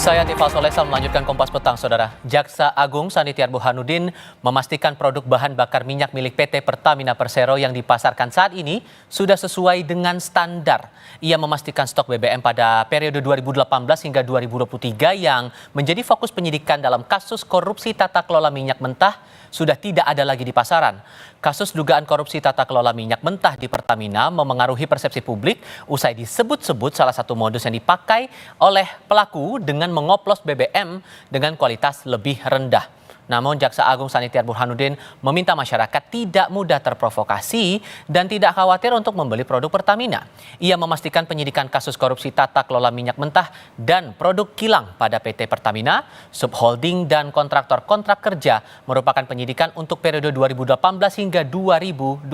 Saya Tifal Solesa melanjutkan Kompas Petang, Saudara. Jaksa Agung Sanitiar Burhanuddin memastikan produk bahan bakar minyak milik PT Pertamina Persero yang dipasarkan saat ini sudah sesuai dengan standar. Ia memastikan stok BBM pada periode 2018 hingga 2023 yang menjadi fokus penyidikan dalam kasus korupsi tata kelola minyak mentah sudah tidak ada lagi di pasaran. Kasus dugaan korupsi tata kelola minyak mentah di Pertamina memengaruhi persepsi publik usai disebut-sebut salah satu modus yang dipakai oleh pelaku dengan mengoplos BBM dengan kualitas lebih rendah. Namun Jaksa Agung Sanitiar Burhanuddin meminta masyarakat tidak mudah terprovokasi dan tidak khawatir untuk membeli produk Pertamina. Ia memastikan penyidikan kasus korupsi tata kelola minyak mentah dan produk kilang pada PT Pertamina, subholding dan kontraktor kontrak kerja merupakan penyidikan untuk periode 2018 hingga 2023.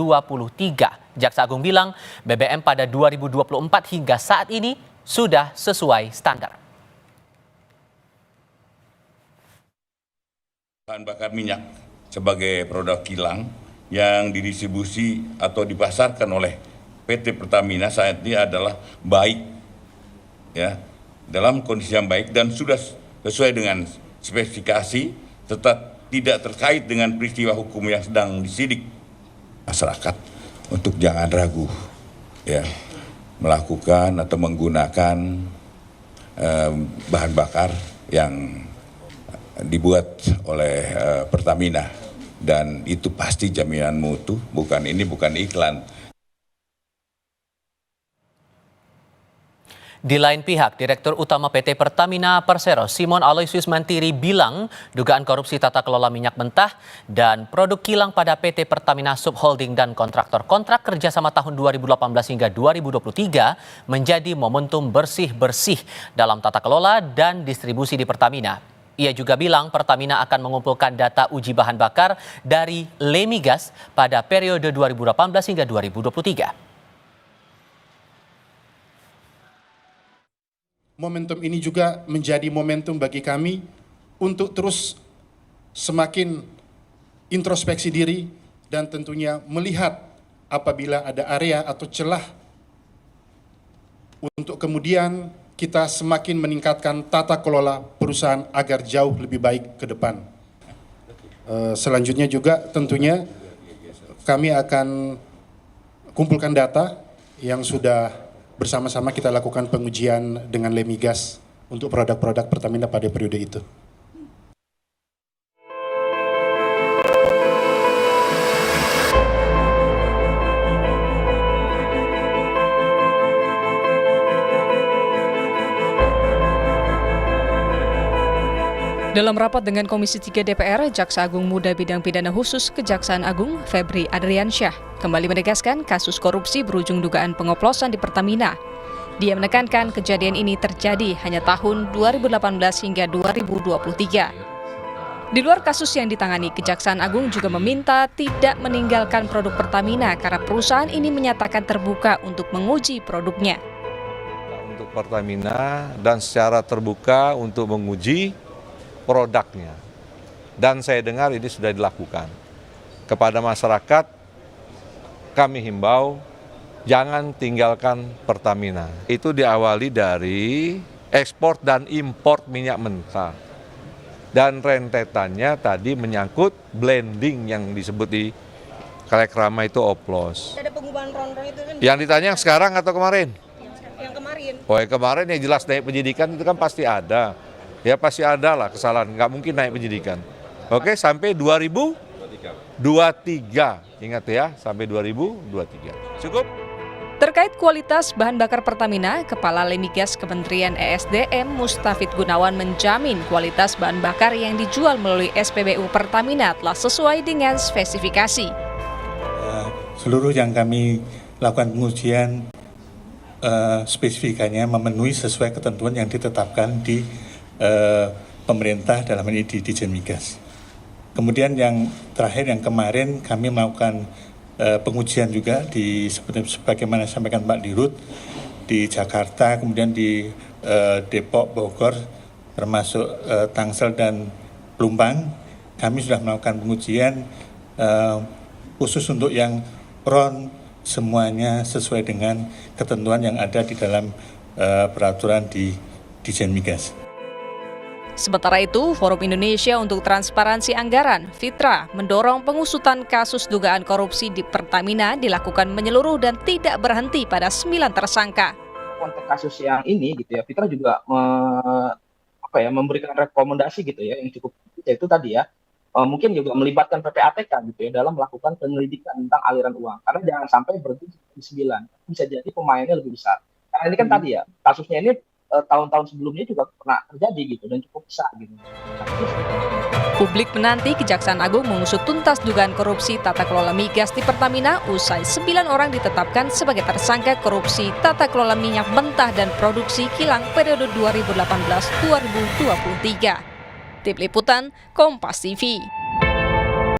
Jaksa Agung bilang BBM pada 2024 hingga saat ini sudah sesuai standar. Bahan bakar minyak sebagai produk kilang yang didistribusi atau dipasarkan oleh PT Pertamina saat ini adalah baik, ya, dalam kondisi yang baik dan sudah sesuai dengan spesifikasi, tetap tidak terkait dengan peristiwa hukum yang sedang disidik. Masyarakat untuk jangan ragu, ya, melakukan atau menggunakan bahan bakar yang dibuat oleh Pertamina, dan itu pasti jaminan mutu, bukan iklan. Di lain pihak, Direktur Utama PT Pertamina Persero, Simon Aloysius Mantiri bilang dugaan korupsi tata kelola minyak mentah dan produk kilang pada PT Pertamina Subholding dan kontraktor kontrak kerjasama tahun 2018 hingga 2023 menjadi momentum bersih-bersih dalam tata kelola dan distribusi di Pertamina. Ia juga bilang Pertamina akan mengumpulkan data uji bahan bakar dari Lemigas pada periode 2018 hingga 2023. Momentum ini juga menjadi momentum bagi kami untuk terus semakin introspeksi diri dan tentunya melihat apabila ada area atau celah untuk kemudian kita semakin meningkatkan tata kelola perusahaan agar jauh lebih baik ke depan. Selanjutnya juga tentunya kami akan kumpulkan data yang sudah bersama-sama kita lakukan pengujian dengan Lemigas untuk produk-produk Pertamina pada periode itu. Dalam rapat dengan Komisi 3 DPR, Jaksa Agung Muda Bidang Pidana Khusus Kejaksaan Agung, Febri Adriansyah, kembali menegaskan kasus korupsi berujung dugaan pengoplosan di Pertamina. Dia menekankan kejadian ini terjadi hanya tahun 2018 hingga 2023. Di luar kasus yang ditangani, Kejaksaan Agung juga meminta tidak meninggalkan produk Pertamina karena perusahaan ini menyatakan terbuka untuk menguji produknya. Untuk Pertamina dan secara terbuka untuk menguji produknya, dan saya dengar ini sudah dilakukan. Kepada masyarakat kami himbau jangan tinggalkan Pertamina. Itu diawali dari ekspor dan impor minyak mentah, dan rentetannya tadi menyangkut blending yang disebut di Kalekrama itu oplos. Ada pengubahan ronron itu kan? Yang ditanya yang sekarang atau kemarin? Yang kemarin. Oh, yang kemarin yang jelas naik penyidikan itu kan pasti ada. Ya pasti ada lah kesalahan, nggak mungkin naik penyidikan. Oke, sampai 2023. Ingat ya, sampai 2023. Cukup? Terkait kualitas bahan bakar Pertamina, Kepala Lemigas Kementerian ESDM Mustafid Gunawan menjamin kualitas bahan bakar yang dijual melalui SPBU Pertamina telah sesuai dengan spesifikasi. Seluruh yang kami lakukan pengujian spesifikasinya memenuhi sesuai ketentuan yang ditetapkan di pemerintah, dalam ini di Ditjen Migas. Kemudian yang terakhir, yang kemarin kami melakukan pengujian juga di sebagaimana sampaikan Pak Dirut di Jakarta, kemudian di Depok, Bogor, termasuk Tangsel dan Pelumpang. Kami sudah melakukan pengujian khusus untuk yang RON, semuanya sesuai dengan ketentuan yang ada di dalam peraturan di Ditjen Migas. Sementara itu, Forum Indonesia untuk Transparansi Anggaran, FITRA, mendorong pengusutan kasus dugaan korupsi di Pertamina dilakukan menyeluruh dan tidak berhenti pada 9 tersangka. Konteks kasus yang ini gitu ya, FITRA juga memberikan rekomendasi gitu ya yang cukup, yaitu tadi ya mungkin juga melibatkan PPATK gitu ya dalam melakukan penyelidikan tentang aliran uang, karena jangan sampai berhenti di 9, bisa jadi pemainnya lebih besar. Karena ini kan tadi ya kasusnya ini tahun-tahun sebelumnya juga pernah terjadi gitu dan cukup besar gitu. Publik menanti Kejaksaan Agung mengusut tuntas dugaan korupsi tata kelola migas di Pertamina usai 9 orang ditetapkan sebagai tersangka korupsi tata kelola minyak mentah dan produksi kilang periode 2018-2023. Tim Liputan, Kompas TV.